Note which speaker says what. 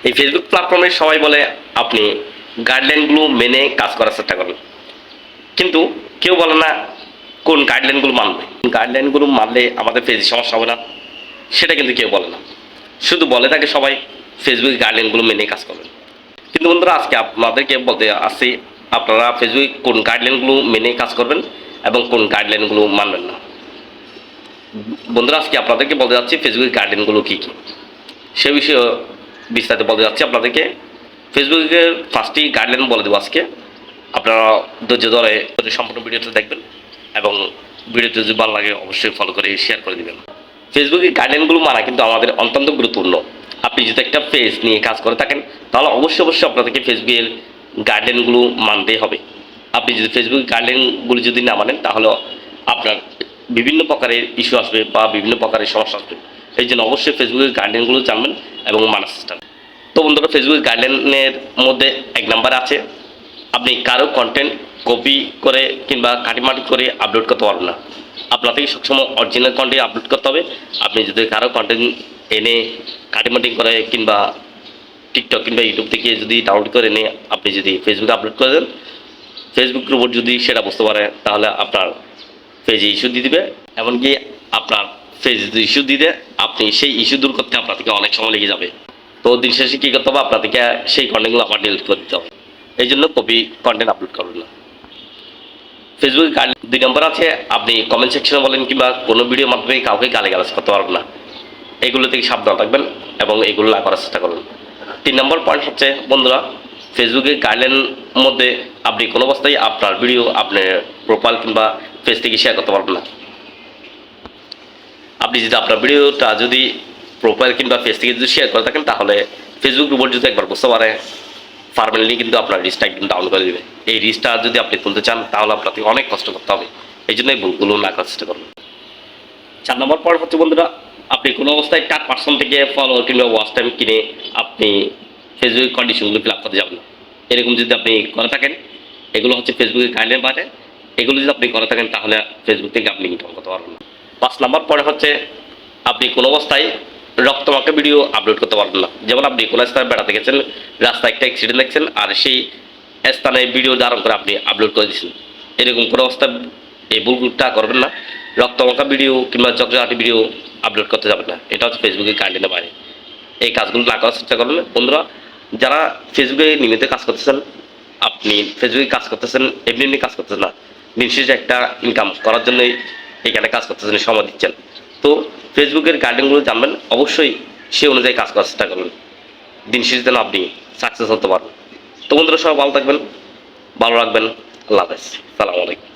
Speaker 1: এই ফেসবুক প্ল্যাটফর্মে সবাই বলে আপনি গাইডলাইনগুলো মেনে কাজ করার চেষ্টা করবেন, কিন্তু কেউ বলে না কোন গাইডলাইনগুলো মানবে। গাইডলাইনগুলো মানলে আমাদের পেজে সমস্যা হবে না, সেটা কিন্তু কেউ বলে না। শুধু বলে থাকে সবাই ফেসবুক গাইডলাইনগুলো মেনে কাজ করবেন। কিন্তু বন্ধুরা, আজকে আপনাদেরকে বলতে আসছি আপনারা ফেসবুক কোন গাইডলাইনগুলো মেনে কাজ করবেন এবং কোন গাইডলাইনগুলো মানবেন না। বন্ধুরা, আজকে আপনাদেরকে বলতে যাচ্ছি ফেসবুকের গাইডলাইনগুলো কী কী, সে বিষয়ে বিস্তারিত বলতে যাচ্ছি আপনাদেরকে। ফেসবুকের 5টি গাইডলাইন বলে দেবো আজকে। আপনারা ধৈর্য ধরে সম্পূর্ণ ভিডিওটা দেখবেন এবং ভিডিওটি যদি ভালো লাগে অবশ্যই ফলো করে শেয়ার করে দেবেন। ফেসবুকের গাইডলাইনগুলো মানা কিন্তু আমাদের অত্যন্ত গুরুত্বপূর্ণ। আপনি যদি একটা পেজ নিয়ে কাজ করে থাকেন তাহলে অবশ্যই আপনাদেরকে ফেসবুকের গাইডলাইনগুলো মানতেই হবে। আপনি যদি ফেসবুক গাইডলাইনগুলো যদি না মানেন তাহলে আপনার বিভিন্ন প্রকারের ইস্যু আসবে বা বিভিন্ন প্রকারের সমস্যা আসবে। এই জন্য অবশ্যই ফেসবুকের গাইডলাইনগুলো জানবেন এবং মানার চেষ্টা করবেন। তো বন্ধুরা, ফেসবুকের গাইডলাইনের মধ্যে 1 নম্বরে আছে আপনি কারো কন্টেন্ট কপি করে কিংবা কাটিমাটি করে আপলোড করতে পারবেন না। আপনাদেরকে সবসময় অরিজিনাল কন্টেন্ট আপলোড করতে হবে। আপনি যদি কারো কন্টেন্ট এনে কাটিমাটি করে কিংবা টিকটক কিংবা ইউটিউব থেকে যদি ডাউনলোড করে এনে আপনি যদি ফেসবুকে আপলোড করে দেন, ফেসবুক রোবট যদি সেটা বুঝতে পারে তাহলে আপনার পেজে ইস্যু দিয়ে দিবে। এমনকি আপনার পেজে যদি ইস্যু দিয়ে দেয়, আপনি সেই ইস্যু দূর করতে আপনার থেকে অনেক সময় লেগে যাবে। তো দিন শেষে কী করতে হবে, আপনাদেরকে সেই কন্টেন্টগুলো আবার ডিলিট করে দিতে হবে। এই জন্য কপি কন্টেন্ট আপলোড করবেন না। ফেসবুকে 2 নম্বর আছে আপনি কমেন্ট সেকশনে বলেন কিংবা কোনো ভিডিওর মাধ্যমে কাউকে গালিগালাজ করতে পারবেন না। এগুলো থেকে সাবধান থাকবেন এবং এগুলো না করার চেষ্টা করবেন। 3 নম্বর পয়েন্ট হচ্ছে বন্ধুরা, ফেসবুকের গাইডলাইনের মধ্যে আপনি কোনো অবস্থায় আপনার ভিডিও আপনার প্রোফাইল কিংবা পেজ থেকে শেয়ার করতে পারবেন না। আপনি যদি আপনার ভিডিওটা যদি প্রোফাইল কিংবা পেজ থেকে যদি শেয়ার করে থাকেন তাহলে ফেসবুক রোবট যদি একবার বুঝতে পারে পারমানেন্টলি কিন্তু আপনার রিস্কটা একদম ডাউন করে দেবে। এই রিস্কটা যদি আপনি তুলতে চান তাহলে আপনাকে অনেক কষ্ট করতে হবে। এই জন্য এই ভুলগুলো না করার চেষ্টা করবেন। 4 নম্বর পয়েন্ট হচ্ছে বন্ধুরা, আপনি কোনো অবস্থায় 4% থেকে ফলোয়ার কিংবা ওয়াচ টাইম কিনে আপনি ফেসবুকের কন্ডিশনগুলো ফিল আপ করতে যাবেন না। এরকম যদি আপনি করে থাকেন, এগুলো হচ্ছে ফেসবুকের গাইডলাইন বাইরে। এগুলো যদি আপনি করে থাকেন তাহলে ফেসবুক থেকে আপনি ইনকাম করতে পারবেন না। 5 নম্বর পয়েন্ট হচ্ছে আপনি কোনো অবস্থায় রক্তমাখা ভিডিও আপলোড করতে পারবেন না। যেমন আপনি কোনো স্থানে বেড়াতে গেছেন, রাস্তায় একটা অ্যাক্সিডেন্ট দেখছেন আর সেই স্থানে ভিডিও ধারণ করে আপনি আপলোড করে দিচ্ছেন, এরকম কোনো অবস্থায় এই ভুলটা করবেন না। রক্তমাখা ভিডিও কিংবা চকচকাটি ভিডিও আপলোড করতে যাবেন না। এটা হচ্ছে ফেসবুকের গাইডলাইনের বাইরে। এই কাজগুলো না করার চেষ্টা করবেন। বন্ধুরা, যারা ফেসবুকে নিয়মিত কাজ করতেছেন, আপনি ফেসবুকে কাজ করতেছেন, এমনি কাজ করতেছেন না, দিন শেষে একটা ইনকাম করার জন্যই এখানে কাজ করতেছেন, সময় দিচ্ছেন। তো ফেসবুকের গাইডলাইনগুলো জানবেন, অবশ্যই সে অনুযায়ী কাজ করার চেষ্টা করবেন। দিন শেষে যেন আপনি সাকসেস হতে পারবেন। তো বন্ধুরা, সবাই ভালো থাকবেন, ভালো রাখবেন। আল্লাহ হাফেজ, সালামু আলাইকুম।